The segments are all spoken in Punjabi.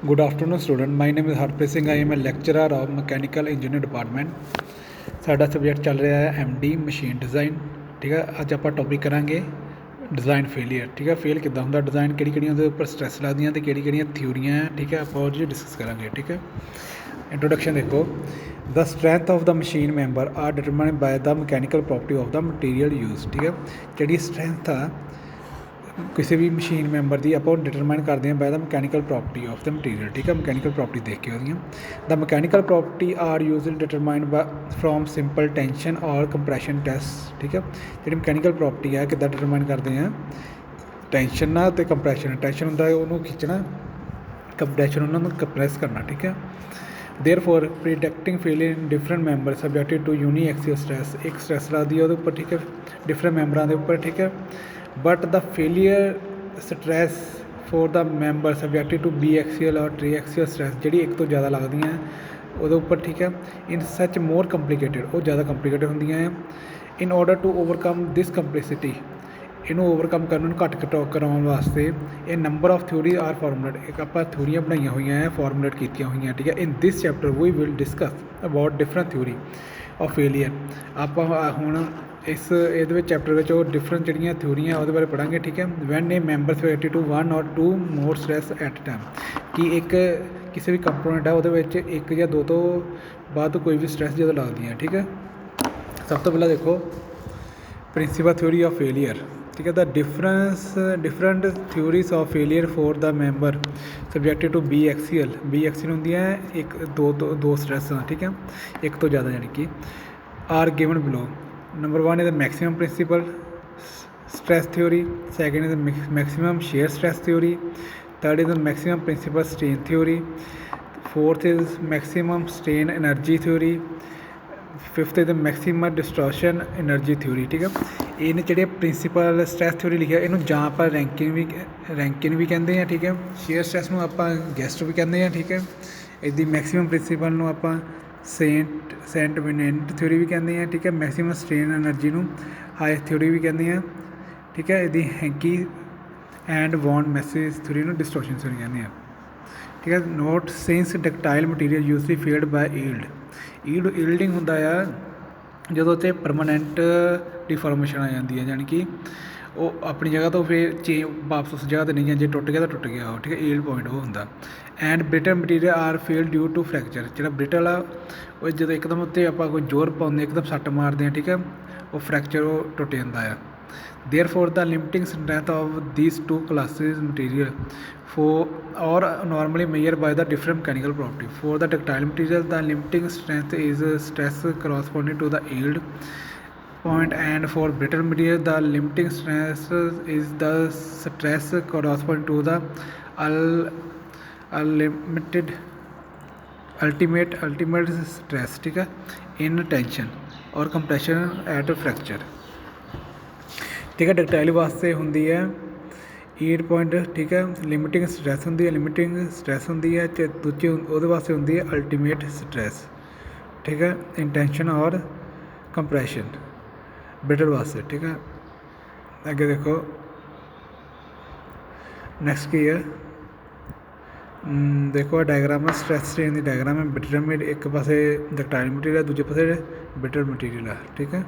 Good afternoon, student. My name is Harpreet Singh. I am a lecturer of Mechanical Engineering Department. ਸਾਡਾ ਸਬਜੈਕਟ ਚੱਲ ਰਿਹਾ ਹੈ MD ਮਸ਼ੀਨ ਡਿਜ਼ਾਈਨ। ਠੀਕ ਹੈ, ਅੱਜ ਆਪਾਂ ਟੌਪਿਕ ਕਰਾਂਗੇ ਡਿਜ਼ਾਈਨ ਫੇਲੀਅਰ। ਠੀਕ ਹੈ, ਫੇਲ ਕਿੱਦਾਂ ਹੁੰਦਾ ਡਿਜ਼ਾਈਨ, ਕਿਹੜੀਆਂ ਉਹਦੇ ਉੱਪਰ ਸਟ੍ਰੈਸ ਲੱਗਦੀਆਂ ਅਤੇ ਕਿਹੜੀਆਂ ਥਿਊਰੀਆਂ ਹੈ। ਠੀਕ ਹੈ, ਆਪਾਂ ਉਹ ਜੀ ਡਿਸਕਸ ਕਰਾਂਗੇ। ਠੀਕ ਹੈ, ਇੰਟਰੋਡਕਸ਼ਨ ਦੇਖੋ। The strength of the machine member are determined by the mechanical property of the material use. ਠੀਕ ਹੈ, ਜਿਹੜੀ ਸਟਰੈਂਥ ਆ ਕਿਸੇ ਵੀ ਮਸ਼ੀਨ ਮੈਂਬਰ ਦੀ ਆਪਾਂ ਡਿਟਰਮਾਈਨ ਕਰਦੇ ਹਾਂ by the mechanical property of the material. ਠੀਕ ਹੈ, ਮਕੈਨੀਕਲ ਪ੍ਰੋਪਰਟੀ ਦੇਖ ਕੇ ਉਹਦੀਆਂ the mechanical property are usually determined from simple tension ਔਰ ਕੰਪਰੈਸ਼ਨ ਟੈਸਟ। ਠੀਕ ਹੈ, ਜਿਹੜੀ ਮਕੈਨੀਕਲ ਪ੍ਰੋਪਰਟੀ ਹੈ ਕਿੱਦਾਂ ਡਿਟਰਮਾਈਨ ਕਰਦੇ ਹਾਂ, ਟੈਂਸ਼ਨ ਨਾਲ ਅਤੇ ਕੰਪਰੈਸ਼ਨ। ਟੈਂਸ਼ਨ ਹੁੰਦਾ ਉਹਨੂੰ ਖਿੱਚਣਾ, ਕੰਪਰੈਸ਼ਨ ਉਹਨਾਂ ਨੂੰ ਕੰਪਰੈਸ ਕਰਨਾ। ਠੀਕ ਹੈ, therefore predicting failure in different members subjected to uniaxial stress। ਇੱਕ ਸਟਰੈਸ ਲੱਗਦੀ ਹੈ ਉਹਦੇ ਉੱਪਰ। ਠੀਕ ਹੈ, ਡਿਫਰੈਂਟ ਮੈਂਬਰਾਂ ਦੇ ਉੱਪਰ। ਠੀਕ ਹੈ, but the failure stress for the member subjected to biaxial ਔਰ ਟ੍ਰੀਐਕਸੀਅਲ ਸਟਰੈਸ ਜਿਹੜੀ ਇੱਕ ਤੋਂ ਜ਼ਿਆਦਾ ਲੱਗਦੀਆਂ ਉਹਦੇ ਉੱਪਰ। ਠੀਕ ਹੈ, ਇਨ ਸੱਚ ਮੋਰ ਕੰਪਲੀਕੇਟਡ, ਉਹ ਜ਼ਿਆਦਾ ਕੰਪਲੀਕੇਟਡ ਹੁੰਦੀਆਂ ਆ। ਇਨ order to overcome this complexity, ਇਹਨੂੰ ਓਵਰਕਮ ਕਰਨ ਨੂੰ ਘੱਟ ਕਰਾਉਣ ਵਾਸਤੇ ਇਹ number of theory R formulate, ਇੱਕ ਆਪਾਂ ਥਿਊਰੀਆਂ ਬਣਾਈਆਂ ਹੋਈਆਂ ਹੈ, ਫਾਰਮੂਲੇਟ ਕੀਤੀਆਂ ਹੋਈਆਂ। ਠੀਕ ਹੈ, in this chapter we will discuss about different theory of failure. ਆਪਾਂ ਹੁਣ ਇਹਦੇ ਵਿੱਚ ਚੈਪਟਰ ਵਿੱਚ ਉਹ ਡਿਫਰੈਂਟ ਜਿਹੜੀਆਂ ਥਿਊਰੀਆਂ ਉਹਦੇ ਬਾਰੇ ਪੜ੍ਹਾਂਗੇ। ਠੀਕ ਹੈ, when a member subjected to 1 or 2 more stress at time, ਕਿ ਇੱਕ ਕਿਸੇ ਵੀ ਕੰਪੋਨੈਂਟ ਆ ਉਹਦੇ ਵਿੱਚ ਇੱਕ ਜਾਂ ਦੋ ਤੋਂ ਬਾਅਦ ਕੋਈ ਵੀ ਸਟਰੈਸ ਜਦੋਂ ਲੱਗਦੀ ਹੈ। ਠੀਕ ਹੈ, ਸਭ ਤੋਂ ਪਹਿਲਾਂ ਦੇਖੋ ਪ੍ਰਿੰਸੀਪਲ ਥਿਊਰੀ ਆਫ ਫੇਲੀਅਰ। ਠੀਕ ਹੈ, the different theories of failure for the member subjected to biaxial ਹੁੰਦੀਆਂ ਇੱਕ ਦੋ ਸਟਰੈਸ। ਠੀਕ ਹੈ, ਇੱਕ ਤੋਂ ਜ਼ਿਆਦਾ ਯਾਨੀ ਕਿ are given below. Number 1 is maximum principal stress theory, second is maximum shear stress theory, third is maximum principal strain theory, fourth is maximum strain energy theory, fifth is maximum distortion energy theory। ਠੀਕ ਹੈ, ਇਹਨੇ ਜਿਹੜੇ ਪ੍ਰਿੰਸੀਪਲ ਸਟਰੈਸ ਥਿਊਰੀ ਲਿਖਿਆ ਇਹਨੂੰ ਜਾਂ ਆਪਾਂ ਰੈਂਕਿਨ ਵੀ ਕਹਿੰਦੇ ਹਾਂ। ਠੀਕ ਹੈ, ਸ਼ੇਅਰ ਸਟਰੈਸ ਨੂੰ ਆਪਾਂ ਗੈਸਟ ਵੀ ਕਹਿੰਦੇ ਹਾਂ। ਠੀਕ ਹੈ, ਇਹਦੀ ਮੈਕਸੀਮਮ ਪ੍ਰਿੰਸੀਪਲ ਨੂੰ ਆਪਾਂ ਸੈਂਟ ਵਿਨੈਂਟ ਥਿਊਰੀ ਵੀ ਕਹਿੰਦੇ ਹਾਂ। ਠੀਕ ਹੈ, ਮੈਕਸੀਮਮ ਸਟ੍ਰੇਨ ਐਨਰਜੀ ਨੂੰ ਹਾਈਐਸਟ ਥਿਊਰੀ ਵੀ ਕਹਿੰਦੇ ਹਾਂ। ਠੀਕ ਹੈ, ਇਹਦੀ Hencky and von Mises theory ਨੂੰ ਡਿਸਟੋਰਸ਼ਨ ਥਿਊਰੀ ਕਹਿੰਦੇ ਹਾਂ। ਠੀਕ ਹੈ, note since ductile material usually failed by yielding ਹੁੰਦਾ ਆ ਜਦੋਂ ਤੇ ਪਰਮਾਨੈਂਟ ਡਿਫਾਰਮੇਸ਼ਨ ਆ ਜਾਂਦੀ ਹੈ, ਯਾਨੀ ਕਿ ਉਹ ਆਪਣੀ ਜਗ੍ਹਾ ਤੋਂ ਫਿਰ ਵਾਪਸ ਉਸ ਜਗ੍ਹਾ 'ਤੇ ਨਹੀਂ ਜਾਂਦੇ, ਜੇ ਟੁੱਟ ਗਿਆ ਤਾਂ ਟੁੱਟ ਗਿਆ ਉਹ। ਠੀਕ ਹੈ, ਈਲਡ ਪੁਆਇੰਟ ਉਹ ਹੁੰਦਾ। And brittle material are fail due to fracture, ਜਿਹੜਾ ਬ੍ਰਿਟਲ ਆ ਉਹ ਜਦੋਂ ਇੱਕਦਮ ਉੱਤੇ ਆਪਾਂ ਕੋਈ ਜ਼ੋਰ ਪਾਉਂਦੇ ਇੱਕਦਮ ਸੱਟ ਮਾਰਦੇ ਹਾਂ। ਠੀਕ ਹੈ, ਉਹ ਫਰੈਕਚਰ ਉਹ ਟੁੱਟ ਜਾਂਦਾ ਆ। Therefore, the limiting strength of these two classes material are normally measured by the different mechanical property. For the ductile material, the limiting strength is stress corresponding to the yield point, and for brittle material, the limiting stress is the stress corresponding to the ultimate stress। ठीक है, in tension or compression at fracture। ठीक है, डक्टाइल वास्ते होंगी है ईड पॉइंट। ठीक है, लिमिटिंग स्ट्रैस होंगी है दूजी वो वास्ते होंगी है अल्टीमेट स्ट्रैस। ठीक है, इंटेंशन और कंप्रैशन ब्रिटल वास्ते। ठीक है, अगे देखो नैक्सट की है, देखो डायग्राम है स्ट्रैस स्ट्रेन की डायग्राम है। ब्रिटल एक पासे डक्टाइल मटीरियल दूजे पासे ब्रिटल मटीरियल है। ठीक है,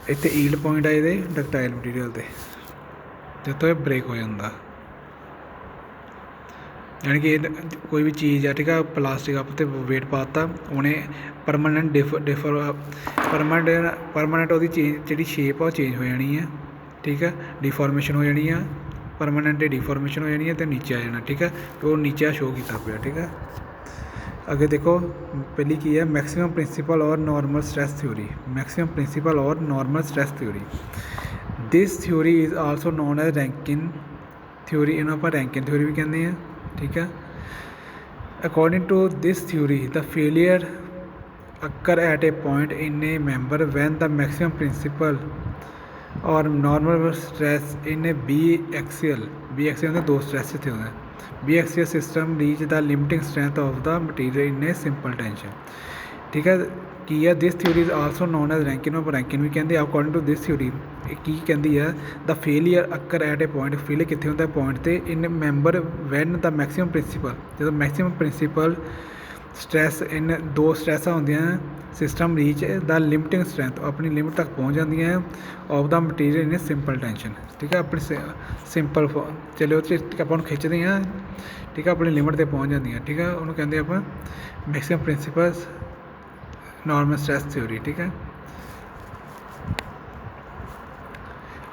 ਇੱਥੇ ਈਲਡ ਪੁਆਇੰਟ ਆ ਇਹਦੇ ਡਕਟਾਈਲ ਮਟੀਰੀਅਲ 'ਤੇ, ਜਿੱਥੋਂ ਇਹ ਬ੍ਰੇਕ ਹੋ ਜਾਂਦਾ, ਯਾਨੀ ਕਿ ਕੋਈ ਵੀ ਚੀਜ਼ ਆ। ਠੀਕ ਆ, ਪਲਾਸਟਿਕ ਆਪ 'ਤੇ ਵੇਟ ਪਾ ਤਾ ਉਹਨੇ ਪਰਮਾਨੈਂਟ ਉਹਦੀ ਜਿਹੜੀ ਸ਼ੇਪ ਆ ਉਹ ਚੇਂਜ ਹੋ ਜਾਣੀ ਹੈ। ਠੀਕ ਹੈ, ਡਿਫੋਰਮੇਸ਼ਨ ਹੋ ਜਾਣੀ ਆ, ਪਰਮਾਨੈਂਟ ਡਿਫੋਰਮੇਸ਼ਨ ਹੋ ਜਾਣੀ ਹੈ ਅਤੇ ਨੀਚੇ ਆ ਜਾਣਾ। ਠੀਕ ਹੈ, ਉਹ ਨੀਚੇ ਸ਼ੋਅ ਕੀਤਾ ਪਿਆ। ਠੀਕ ਹੈ, ਅੱਗੇ ਦੇਖੋ ਪਹਿਲੀ ਕੀ ਹੈ maximum principal or normal stress theory. Maximum principal or normal stress theory, this theory is also known as Rankine theory, ਇਹਨੂੰ ਆਪਾਂ ਰੈਂਕਿਨ ਥਿਊਰੀ ਵੀ ਕਹਿੰਦੇ ਹਾਂ। ਠੀਕ ਹੈ, according to this theory the failure occur at a point in a member when the maximum principal or normal stress in a biaxial ਦੇ ਦੋ ਸਟਰੈਸ ਇੱਥੇ ਹੁੰਦੇ। BXCS system reach the limiting strength of the material in a simple tension। ठीक है। ਕੀ ਹੈ this theory is also known as Rankine of Rankine ਵੀ ਕਹਿੰਦੇ ਅਕੋਰਡਿੰਗ ਟੂ ਦਿਸ ਥਿਊਰੀ ਇਹ ਕੀ ਕਹਿੰਦੀ ਹੈ the failure occur at a point failure ਕਿੱਥੇ ਹੁੰਦਾ ਪੁਆਇੰਟ 'ਤੇ in member when the maximum principal ਜਦੋਂ ਮੈਕਸੀਮਮ ਪ੍ਰਿੰਸੀਪਲ ਸਟਰੈਸ ਇਨ ਦੋ ਸਟਰੈਸਾਂ ਹੁੰਦੀਆਂ system reach the limiting strength ਆਪਣੀ ਲਿਮਿਟ ਤੱਕ ਪਹੁੰਚ ਜਾਂਦੀਆਂ of the material in simple tension ਠੀਕ ਹੈ ਆਪਣੀ ਸਿੰਪਲ ਚਲੋ ਉਹ 'ਚ ਆਪਾਂ ਨੂੰ ਖਿੱਚਦੇ ਹਾਂ ਠੀਕ ਹੈ ਆਪਣੀ ਲਿਮਿਟ 'ਤੇ ਪਹੁੰਚ ਜਾਂਦੀਆਂ ਠੀਕ ਹੈ ਉਹਨੂੰ ਕਹਿੰਦੇ ਆਪਾਂ maximum principals normal stress theory ठीक है।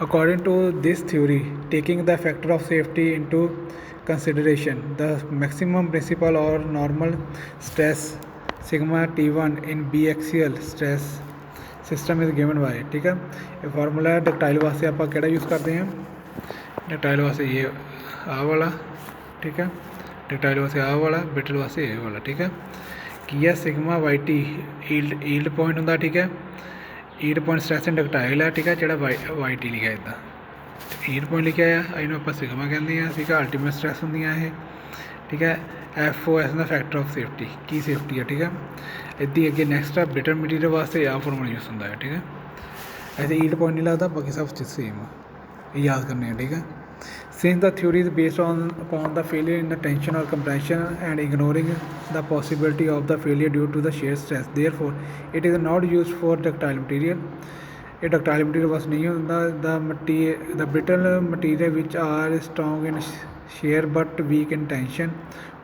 According to this theory taking the factor of safety into consideration the maximum principal or normal stress sigma t1 in biaxial stress system is given by ठीक है। ये फार्मूला डक्टाइल वास्ते आप केड़ा यूज़ करते हैं डक्टाइल वास्ते ये आ वाला ठीक है डक्टाइल वास्ते आ वाला ब्रिटल वास्ते ये वाला ठीक है। ਕੀ ਹੈ sigma Y T yield point ਹੁੰਦਾ ਠੀਕ ਹੈ yield point stress in ductile ਹੈ ਠੀਕ ਹੈ ਜਿਹੜਾ ਵਾਈ ਟੀ ਲਿਖਿਆ ਇੱਦਾਂ ਈਲਡ ਪੁਆਇੰਟ ਲਿਖਿਆ ਆ ਇਹਨੂੰ ਆਪਾਂ ਸਿਗਮਾ ਕਹਿੰਦੇ ਹਾਂ ਠੀਕ ਹੈ ਅਲਟੀਮੇਟ ਸਟ੍ਰੈਸ ਹੁੰਦੀਆਂ ਇਹ ਠੀਕ ਹੈ F O S the factor of safety ਕੀ ਸੇਫਟੀ ਹੈ ਠੀਕ ਹੈ ਇੱਦੀ ਅੱਗੇ ਨੈਕਸਟ ਆ ਬ੍ਰਿਟਲ ਮਟੀਰੀਅਲ ਵਾਸਤੇ ਆ ਫਾਰਮੂਲਾ ਯੂਜ਼ ਹੁੰਦਾ ਹੈ ਠੀਕ ਹੈ ਐਸੇ ਈਲਡ ਪੁਆਇੰਟ ਨਹੀਂ ਲੱਗਦਾ ਬਾਕੀ ਸਭ ਚੀਜ਼ ਸੇਮ ਇਹ ਯਾਦ ਕਰਨੇ ਆ ਠੀਕ ਹੈ। Since the theory is based upon the failure in the tension or compression and ignoring the possibility of the failure due to the shear stress, therefore it is not used for ductile material. A ductile material was the brittle material which are strong in shear but weak in tension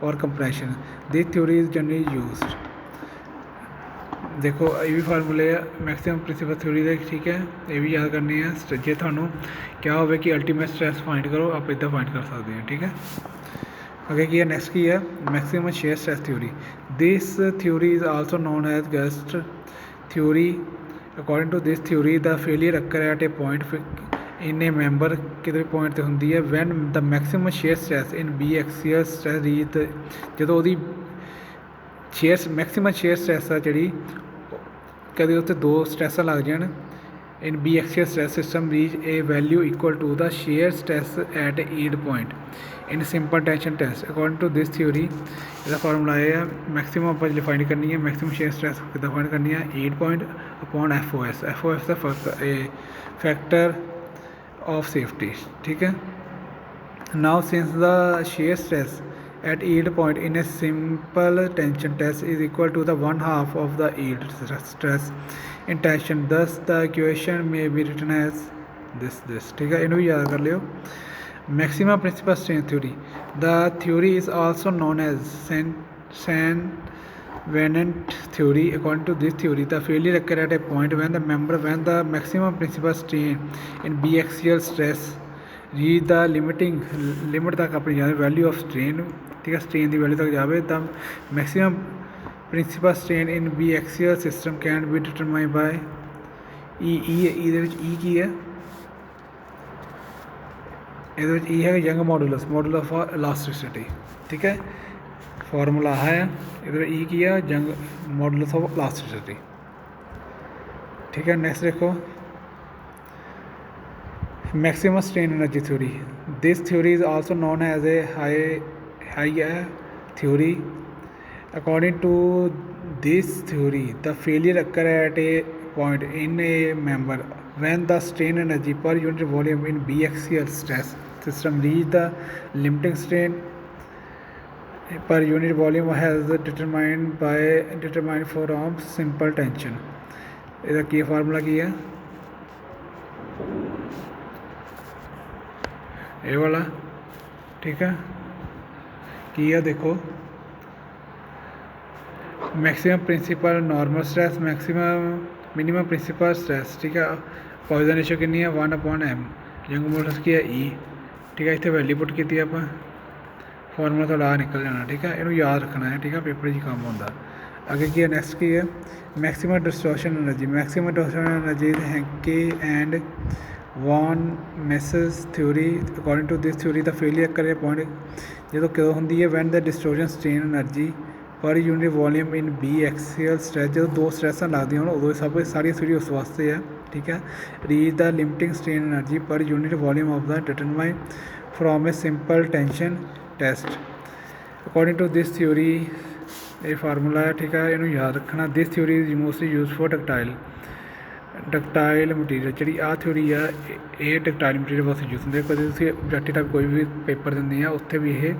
or compression. This theory is generally used. देखो ये भी फार्मूले मैक्सिमम प्रिंसिपल थ्योरी ਦੇ ठीक है ये भी याद करने हैं जे थानू क्या होवे कि अल्टीमेट स्ट्रेस फाइंड करो आप इदा फाइंड कर सकते हैं ठीक है। अगे की है नेक्स्ट की है maximum shear stress theory this theory is also known as Guest theory according to this theory the failure occur at a point in a member कितने पॉइंट ਤੇ ਹੁੰਦੀ ਹੈ when the maximum shear stress in biaxial stress reach ਜਦੋਂ ਉਹਦੀ ਸ਼ੇਅਰ ਮੈਕਸਿਮਮ ਸ਼ੇਅਰ ਸਟ੍ਰੈਸ ਆ ਜਿਹੜੀ ਕਦੇ ਉੱਤੇ ਦੋ ਸਟ੍ਰੈਸਾਂ ਲੱਗ ਜਾਣ in biaxial stress system reach a value equal to the shear stress at yield point in simple tension test according to this theory ਇਹਦਾ ਫਾਰਮੂਲਾ ਇਹ ਆ ਮੈਕਸਿਮਮ ਆਪਾਂ ਡਿਫਾਈਨ ਕਰਨੀ ਹੈ ਮੈਕਸਿਮਮ ਸ਼ੇਅਰ ਸਟ੍ਰੈਸ ਕਿੱਦਾਂ ਫਾਈਂਡ ਕਰਨੀ ਹੈ yield point upon F O S the factor of safety ठीक है। Now since the shear stress at yield point in a simple tension test is equal to the 1/2 of the yield stress in tension thus the equation may be written as this ठीक है इन्हें भी याद कर लियो। Maximum principal strain theory the theory is also known as Saint-Venant theory. According to this theory the failure occur at a point when the maximum principal strain in biaxial stress reach the limit तक अपनी जाए वैल्यू ऑफ स्ट्रेन ठीक है स्ट्रेन की वैल्यू तक जाए तो maximum principal strain in biaxial system can be determined by E की है ये है यंग मॉडुलस ऑफ इलास्टिसिटी ठीक है फार्मूला है इधर ई किया जंग मॉडुलस ऑफ इलास्टिसिटी ठीक है। नेक्स्ट देखो maximum strain energy theory this theory is also known as a Haigh theory according to this theory the failure occur at a point in a member when the strain energy per unit volume in biaxial stress system reach the limiting strain per unit volume has determined from simple tension ਇਹਦਾ ਕੀ ਫਾਰਮੂਲਾ ਕੀ ਹੈ ਇਹ ਵਾਲਾ ठीक है ਕੀ ਹੈ ਦੇਖੋ maximum principal normal stress minimum principal stress ठीक है पॉइजन रेशियो कितनी है 1/m यंग मॉडुलस की है ई ठीक है इतने वैल्यू पुट की आप फॉर्मूला थोड़ा आ निकल जाना ठीक है इन्हू याद रखना है ठीक है पेपर जी काम होता आगे की है नेक्स्ट की है maximum distortion energy Hencky and von Mises theory according to this theory the failure occur point जो कदों होंगी है when the distortion strain energy per unit volume in biaxial stress जो दो स्ट्रैसा लगदियां होण उदों सब सारी थ्योरी उस वास्ते है ठीक है। Reach the limiting strain energy per unit volume of the determine from a simple tension test according to this theory ਇਹ ਫਾਰਮੂਲਾ ਹੈ, ਠੀਕ ਹੈ, ਇਹਨੂੰ ਯਾਦ ਰੱਖਣਾ। This theory is mostly use for ductile material. ਜਿਹੜੀ ਆਹ ਥਿਊਰੀ ਆ ਇਹ ਡਕਟਾਈਲ ਮਟੀਰੀਅਲ ਵਾਸਤੇ ਯੂਜ਼ ਹੁੰਦੀ ਹੈ। ਕਦੇ ਤੁਸੀਂ ਆਬਜੈਕਟਿਵ ਟਾਈਪ ਕੋਈ ਵੀ ਪੇਪਰ ਦਿੰਦੇ ਆ ਉੱਥੇ ਵੀ ਇਹ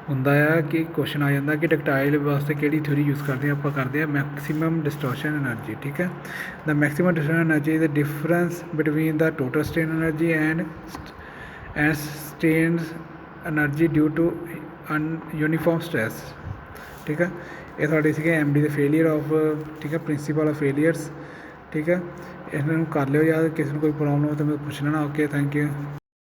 ਹੁੰਦਾ ਆ ਕਿ ਕੁਐਸਚਨ ਆ ਜਾਂਦਾ ਕਿ ਡਕਟਾਈਲ ਵਾਸਤੇ ਕਿਹੜੀ ਥਿਊਰੀ ਯੂਜ਼ ਕਰਦੇ ਆ। ਆਪਾਂ ਕਰਦੇ ਆ ਮੈਕਸਿਮਮ ਡਿਸਟੋਰਸ਼ਨ ਐਨਰਜੀ, ਠੀਕ ਹੈ। The maximum distortion energy is the difference between the total strain energy and strain energy due to uniform stress, ਠੀਕ ਹੈ। ਇਹ ਸਾਡੇ ਸੀਗੇ MD ਦੇ ਫੇਲੀਅਰ ਆਫ, ਠੀਕ ਹੈ, ਪ੍ਰਿੰਸੀਪਲ ਆਫ ਫੇਲੀਅਰਸ, ਠੀਕ ਹੈ। ਇਹਨਾਂ ਨੂੰ ਕਰ ਲਿਓ ਯਾਦ। ਕਿਸੇ ਨੂੰ ਕੋਈ ਪ੍ਰੋਬਲਮ ਹੋ ਤਾਂ ਮੈਨੂੰ ਪੁੱਛ ਲੈਣਾ। Okay, thank you.